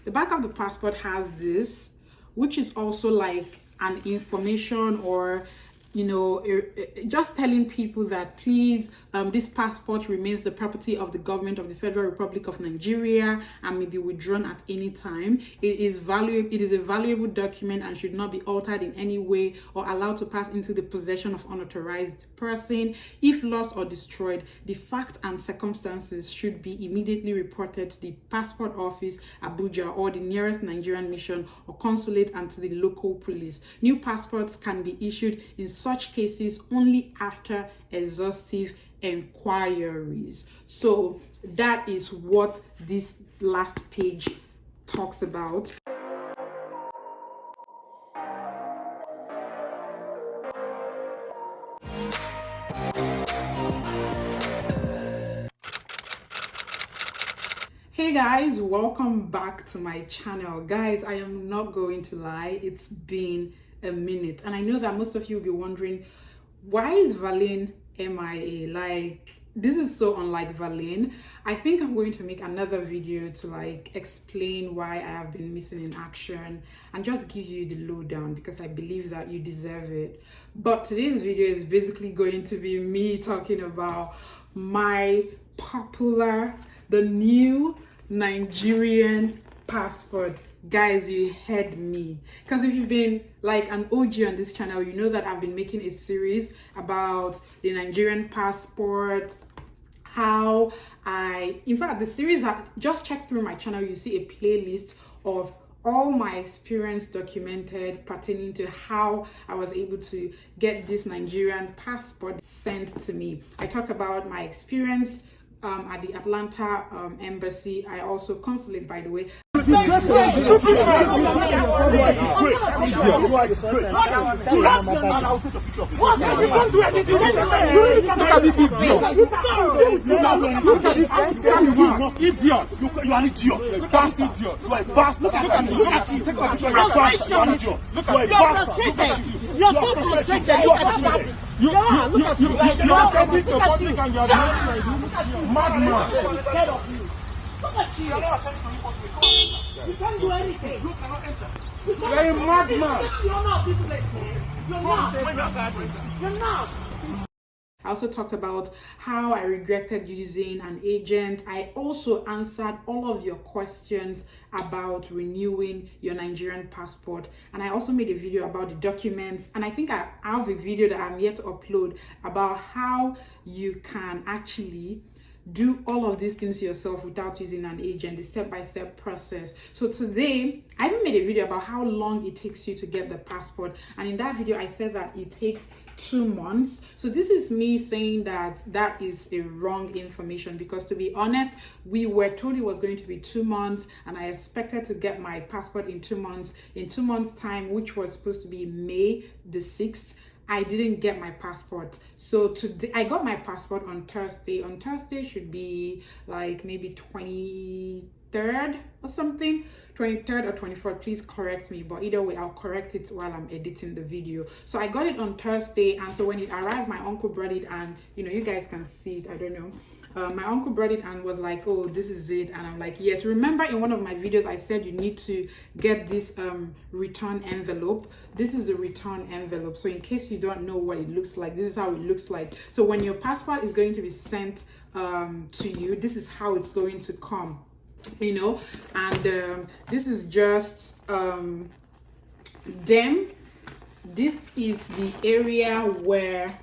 the back of the passport has this, which is also like an information, or just telling people that please, this passport remains the property of the government of the Federal Republic of Nigeria and may be withdrawn at any time. It is a valuable document and should not be altered in any way or allowed to pass into the possession of unauthorized person. If lost or destroyed, the fact and circumstances should be immediately reported to the passport office, Abuja, or the nearest Nigerian mission or consulate, and to the local police. New passports can be issued in such cases only after exhaustive enquiries. So that is what this last page talks about. Hey guys, welcome back to my channel. Guys, I am not going to lie, it's been a minute, and I know that most of you will be wondering, why is Valeen MIA? Like, this is so unlike Valeen. I think I'm going to make another video to like explain why I have been missing in action and just give you the lowdown, because I believe that you deserve it. But today's video is basically going to be me talking about my the new Nigerian passport. Guys, you heard me, because if you've been like an OG on this channel, you know that I've been making a series about the Nigerian passport, in fact, the series, just check through my channel, you see a playlist of all my experience documented pertaining to how I was able to get this Nigerian passport sent to me. I talked about my experience at the Atlanta embassy. I also consulate, by the way. You can't do anything. Look at this idiot. Idiot. You are an idiot. Bastard. You are a bastard. Look at you. Take my picture. You are a bastard. You are a bastard. You're so frustrated. You are frustrated. You are coming to public and you are madman. Instead of you. Look at you. You can't do anything. You cannot enter. You are a madman. You're not this place, man. You're not. You're not. I also talked about how I regretted using an agent. I also answered all of your questions about renewing your Nigerian passport. And I also made a video about the documents. And I think I have a video that I'm yet to upload about how you can actually do all of these things yourself without using an agent, the step-by-step process. So today, I even made a video about how long it takes you to get the passport. And in that video, I said that it takes 2 months. So this is me saying that that is a wrong information, because to be honest, we were told it was going to be 2 months, and I expected to get my passport in 2 months. In 2 months time, which was supposed to be May the 6th, I didn't get my passport. So today I got my passport on Thursday. On Thursday should be like maybe 23rd or something, 23rd or 24th. Please correct me, but either way I'll correct it while I'm editing the video. So I got it on Thursday, and so when it arrived, my uncle brought it, and you guys can see it, I don't know. My uncle brought it and was like, oh, this is it. And I'm like, yes. Remember in one of my videos I said you need to get this return envelope. This is the return envelope. So in case you don't know what it looks like, this is how it looks like. So when your passport is going to be sent to you, this is how it's going to come, and this is just them. This is the area where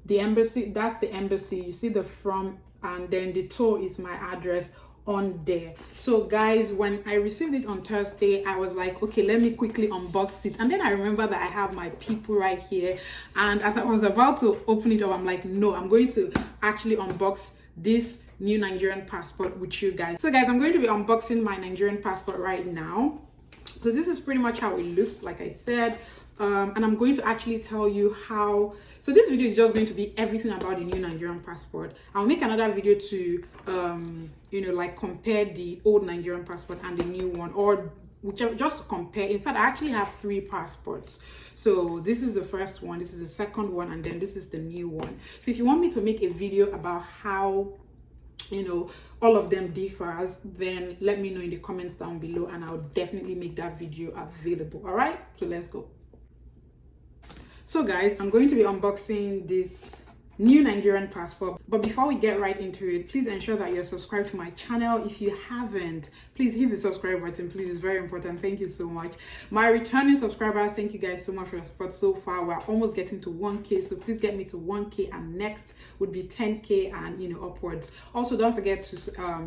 the embassy, that's the embassy. You see the from, and then the toe is my address on there. So guys, when I received it on Thursday, I was like, okay, let me quickly unbox it. And then I remember that I have my people right here, and as I was about to open it up, I'm like, no, I'm going to actually unbox this new Nigerian passport with you guys. So guys, I'm going to be unboxing my Nigerian passport right now. So this is pretty much how it looks, like I said. And I'm going to actually tell you how. So this video is just going to be everything about the new Nigerian passport. I'll make another video to like compare the old Nigerian passport and the new one, or whichever, just to compare. In fact, I actually have 3 passports. So this is the first one, this is the second one, and then this is the new one. So if you want me to make a video about how all of them differs, then let me know in the comments down below and I'll definitely make that video available. All right, so let's go. So guys, I'm going to be unboxing this new Nigerian passport, but before we get right into it, please ensure that you're subscribed to my channel. If you haven't, please hit the subscribe button, please. It's very important. Thank you so much. My returning subscribers, thank you guys so much for your support so far. We're almost getting to 1k, so please get me to 1k, and next would be 10k and upwards. Also, don't forget to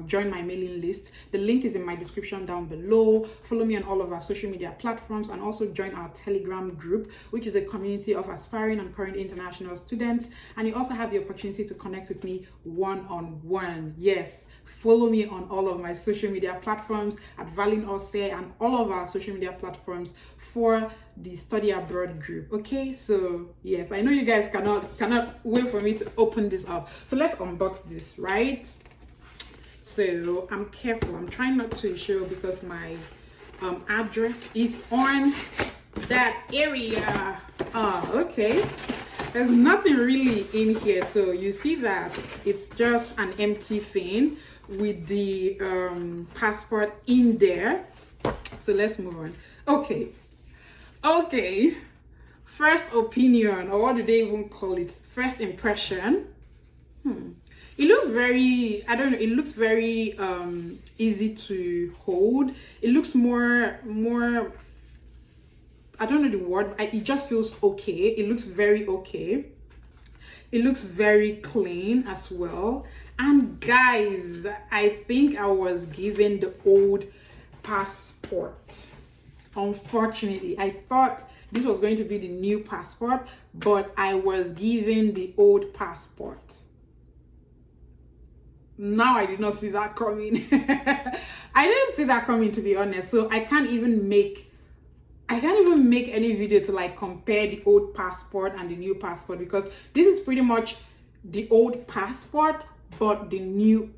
join my mailing list. The link is in my description down below. Follow me on all of our social media platforms, and also join our Telegram group, which is a community of aspiring and current international students. And you also have the opportunity to connect with me one-on-one. Yes, follow me on all of my social media platforms at valeenovarah and all of our social media platforms for the study abroad group. Okay, so yes, I know you guys cannot wait for me to open this up. So let's unbox this, right? So I'm careful, I'm trying not to show because my address is on that area. Okay, there's nothing really in here, so you see that it's just an empty thing with the passport in there. So let's move on. Okay, first opinion, or what do they even call it, first impression. It looks very, I don't know, it looks very easy to hold. It looks more I don't know the word, it just feels okay. It looks very okay. It looks very clean as well. And guys, I think I was given the old passport. Unfortunately, I thought this was going to be the new passport, but I was given the old passport. Now I did not see that coming. I didn't see that coming, to be honest. So I can't even make any video to like compare the old passport and the new passport, because this is pretty much the old passport but a new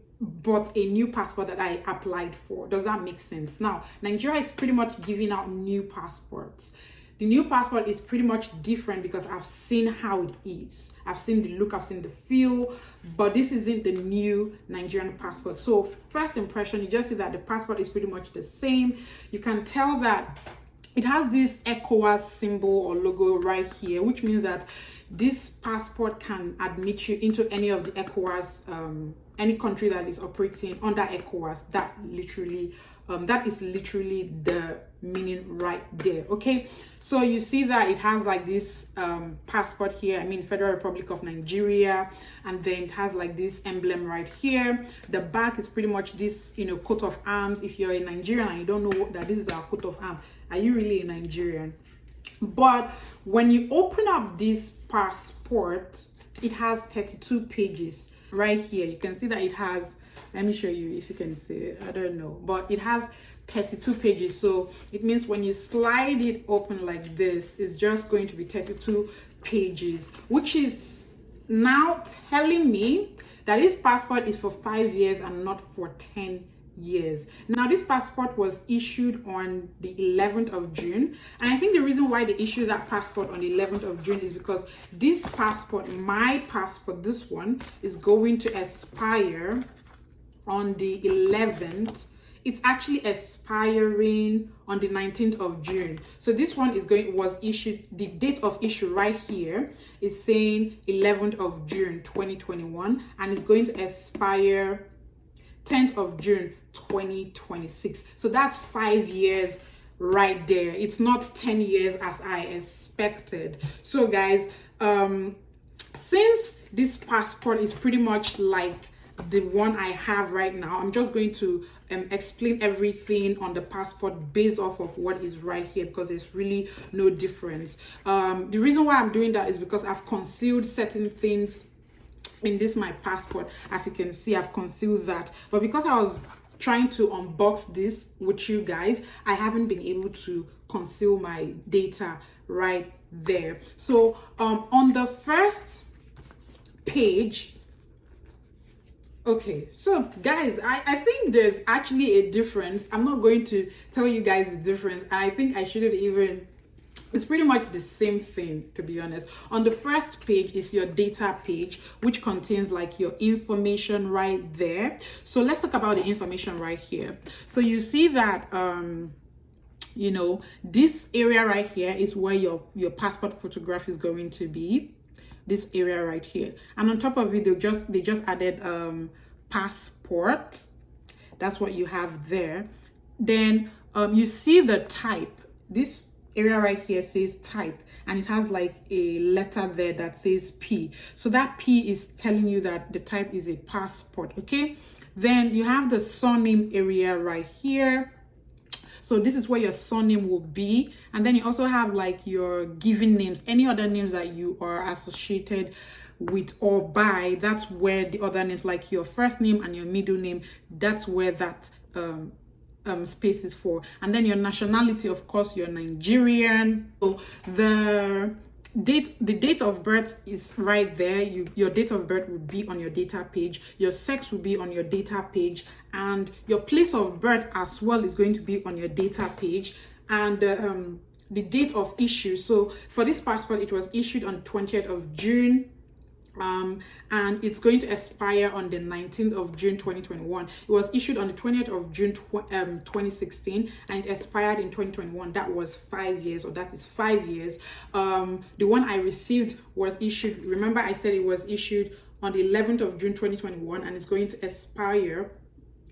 passport that I applied for. Does that make sense? Now Nigeria is pretty much giving out new passports. The new passport is pretty much different because I've seen how it is. I've seen the look, I've seen the feel, but this isn't the new Nigerian passport. So first impression, you just see that the passport is pretty much the same. You can tell that it has this ECOWAS symbol or logo right here, which means that this passport can admit you into any of the ECOWAS, any country that is operating under ECOWAS. That is literally the meaning right there. Okay, so you see that it has like this passport here, Federal Republic of Nigeria, and then it has like this emblem right here. The back is pretty much this coat of arms. If you're a Nigerian and you don't know that this is our coat of arms, are you really a Nigerian? But when you open up this passport, it has 32 pages right here. You can see that it has, let me show you if you can see it, I don't know, but it has 32 pages. So it means when you slide it open like this, it's just going to be 32 pages, which is now telling me that this passport is for 5 years and not for 10 years. Now this passport was issued on the 11th of June, and I think the reason why they issued that passport on the 11th of June is because this passport, my passport, this one, is going to expire on the 11th. It's actually expiring on the 19th of June. So this one was issued, the date of issue right here is saying 11th of June 2021, and it's going to expire 10th of June 2026. So that's 5 years right there. It's not 10 years as I expected. So guys, since this passport is pretty much like the one I have right now, I'm just going to explain everything on the passport based off of what is right here, because there's really no difference. The reason why I'm doing that is because I've concealed certain things in this my passport. As you can see, I've concealed that, but because I was trying to unbox this with you guys, I haven't been able to conceal my data right there. So on the first page, okay, so guys, I think there's actually a difference. I'm not going to tell you guys the difference, and I think I shouldn't even It's pretty much the same thing, to be honest. On the first page is your data page, which contains like your information right there. So let's talk about the information right here. So you see that you know, this area right here is where your passport photograph is going to be. This area right here, and on top of it, they just added passport. That's what you have there. Then you see the type. This area right here says type, and it has like a letter there that says P. So that P is telling you that the type is a passport. Okay, then you have the surname area right here. So this is where your surname will be. And then you also have like your given names, any other names that you are associated with or by. That's where the other names, like your first name and your middle name, that's where that space is for. And then your nationality, of course, you're Nigerian. So the date of birth is right there. Your date of birth would be on your data page, your sex will be on your data page, and your place of birth as well is going to be on your data page, and the date of issue. So for this passport, it was issued on 20th of June, and it's going to expire on the 19th of June 2021. It was issued on the 20th of June 2016, and it expired in 2021. That was 5 years, or that is 5 years. The one I received was issued, remember I said it was issued on the 11th of June 2021, and it's going to expire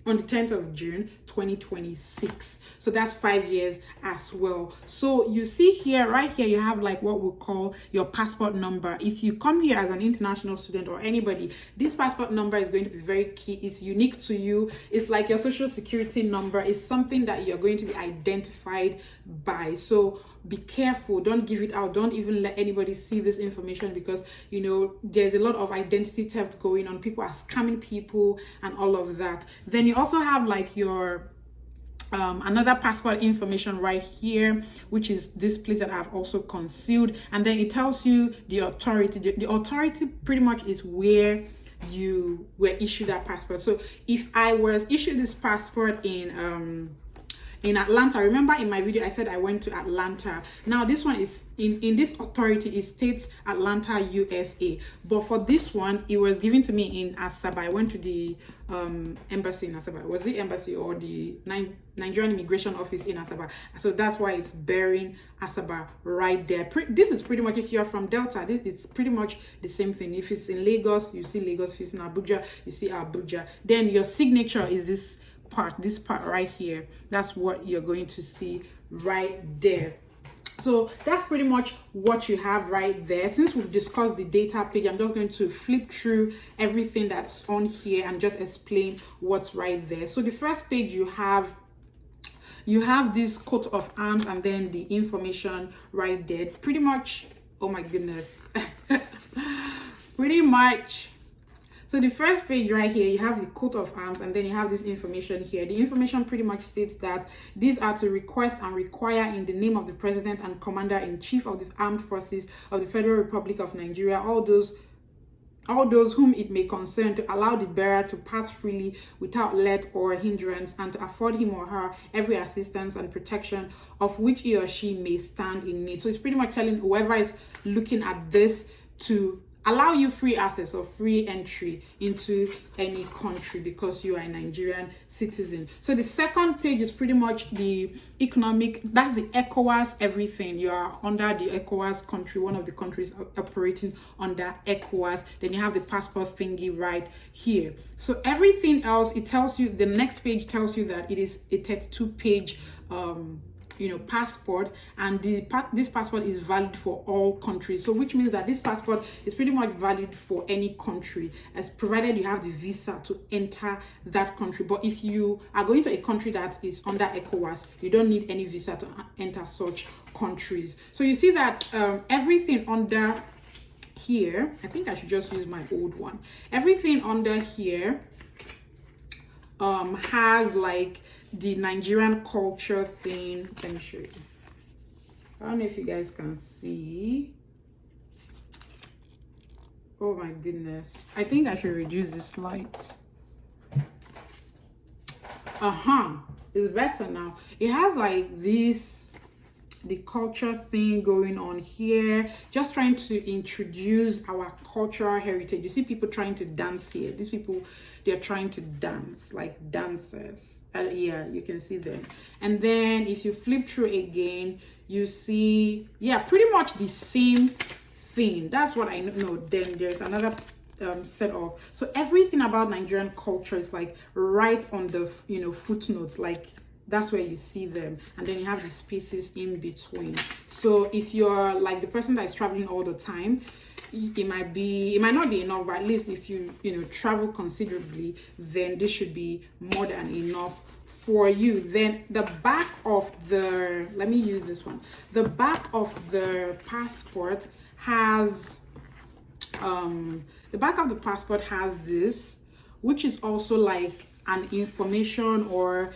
on the 10th of June 2026. So that's 5 years as well. So you see here, right here, you have like what we call your passport number. If you come here as an international student or anybody, this passport number is going to be very key. It's unique to you. It's like your social security number. It's something that you're going to be identified by. So be careful, don't give it out, don't even let anybody see this information, because you know there's a lot of identity theft going on. People are scamming people and all of that. Then you also have like your another passport information right here, which is this place that I've also concealed, and then it tells you the authority. The authority pretty much is where you were issued that passport. So if I was issued this passport in Atlanta, remember in my video I said I went to Atlanta. Now this one is in this authority, it states Atlanta, USA, but for this one it was given to me in Asaba. I went to the embassy in Asaba. Was the embassy or the Nigerian immigration office in Asaba? So that's why it's bearing Asaba right there. This is pretty much, if you're from Delta, it's pretty much the same thing. If it's in Lagos, you see Lagos. If it's in Abuja, you see Abuja. Then your signature is this part right here. That's what you're going to see right there. So that's pretty much what you have right there. Since we've discussed the data page, I'm just going to flip through everything that's on here and just explain what's right there. So the first page, you have this coat of arms and then the information right there. Pretty much, oh my goodness. Pretty much. So the first page right here, you have the coat of arms, and then you have this information here. The information pretty much states that these are to request and require in the name of the President and Commander-in-Chief of the Armed Forces of the Federal Republic of Nigeria, all those whom it may concern, to allow the bearer to pass freely without let or hindrance, and to afford him or her every assistance and protection of which he or she may stand in need. So it's pretty much telling whoever is looking at this to allow you free access or free entry into any country because you are a Nigerian citizen. So the second page is pretty much the economic, that's the ECOWAS everything. You are under the ECOWAS country, one of the countries operating under ECOWAS. Then you have the passport thingy right here. So everything else, it tells you, the next page tells you that it is a 32-page passport, and this passport is valid for all countries. So which means that this passport is pretty much valid for any country, as provided you have the visa to enter that country. But if you are going to a country that is under ECOWAS, you don't need any visa to enter such countries. So you see that everything under here, I think I should just use my old one. Everything under here has like the Nigerian culture thing. Let me show you. I don't know if you guys can see. Oh my goodness, I think I should reduce this light. It's better now. It has like this culture thing going on here, just trying to introduce our cultural heritage. You see people trying to dance here. These people, they're trying to dance like dancers. Yeah, you can see them. And then if you flip through again, you see, yeah, pretty much the same thing. That's what I know. Then there's another set of, so everything about Nigerian culture is like right on the, you know, footnotes, like that's where you see them, and then you have the spaces in between. So if you're like the person that is traveling all the time, it might not be enough, but at least if you travel considerably, then this should be more than enough for you. Then the back of the, let me use this one, the back of the passport has the back of the passport has this, which is also like an information, or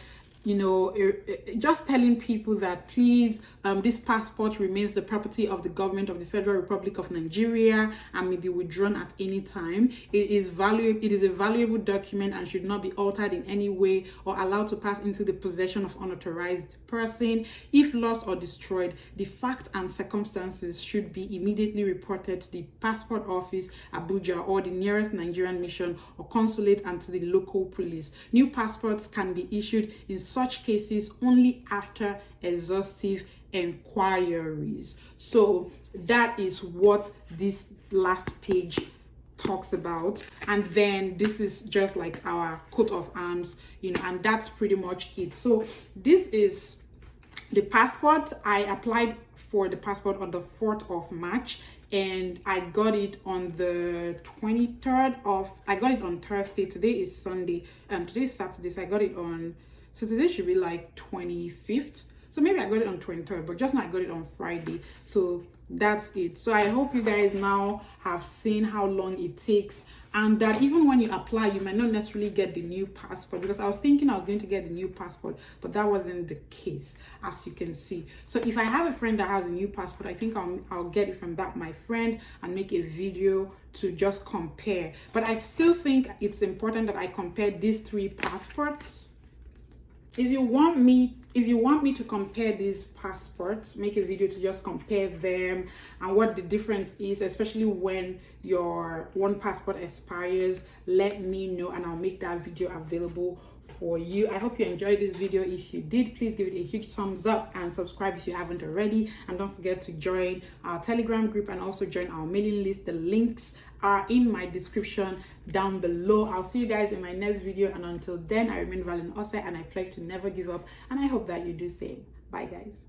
just telling people that please, this passport remains the property of the government of the Federal Republic of Nigeria and may be withdrawn at any time. It is a valuable document and should not be altered in any way or allowed to pass into the possession of unauthorized person. If lost or destroyed, the facts and circumstances should be immediately reported to the passport office, Abuja, or the nearest Nigerian mission or consulate, and to the local police. New passports can be issued in such cases only after exhaustive enquiries. So that is what this last page talks about. And then this is just like our coat of arms, and that's pretty much it. So this is the passport. I applied for the passport on the 4th of March and I got it on the 23rd of, I got it on Thursday. Today is Sunday and today is Saturday, so I got it on, so today should be like 25th. So maybe I got it on 23rd, but just now I got it on Friday. So that's it. So I hope you guys now have seen how long it takes, and that even when you apply, you might not necessarily get the new passport, because I was thinking I was going to get the new passport, but that wasn't the case, as you can see. So if I have a friend that has a new passport, I think I'll get it from that my friend and make a video to just compare. But I still think it's important that I compare these 3 passports. If you want me to compare these passports, make a video to just compare them and what the difference is, especially when your one passport expires, let me know and I'll make that video available for you. I hope you enjoyed this video. If you did, please give it a huge thumbs up and subscribe if you haven't already, and don't forget to join our Telegram group and also join our mailing list. The links are in my description down below. I'll see you guys in my next video, and until then, I remain valeenovarah and I pledge to never give up, and I hope that you do same. Bye guys.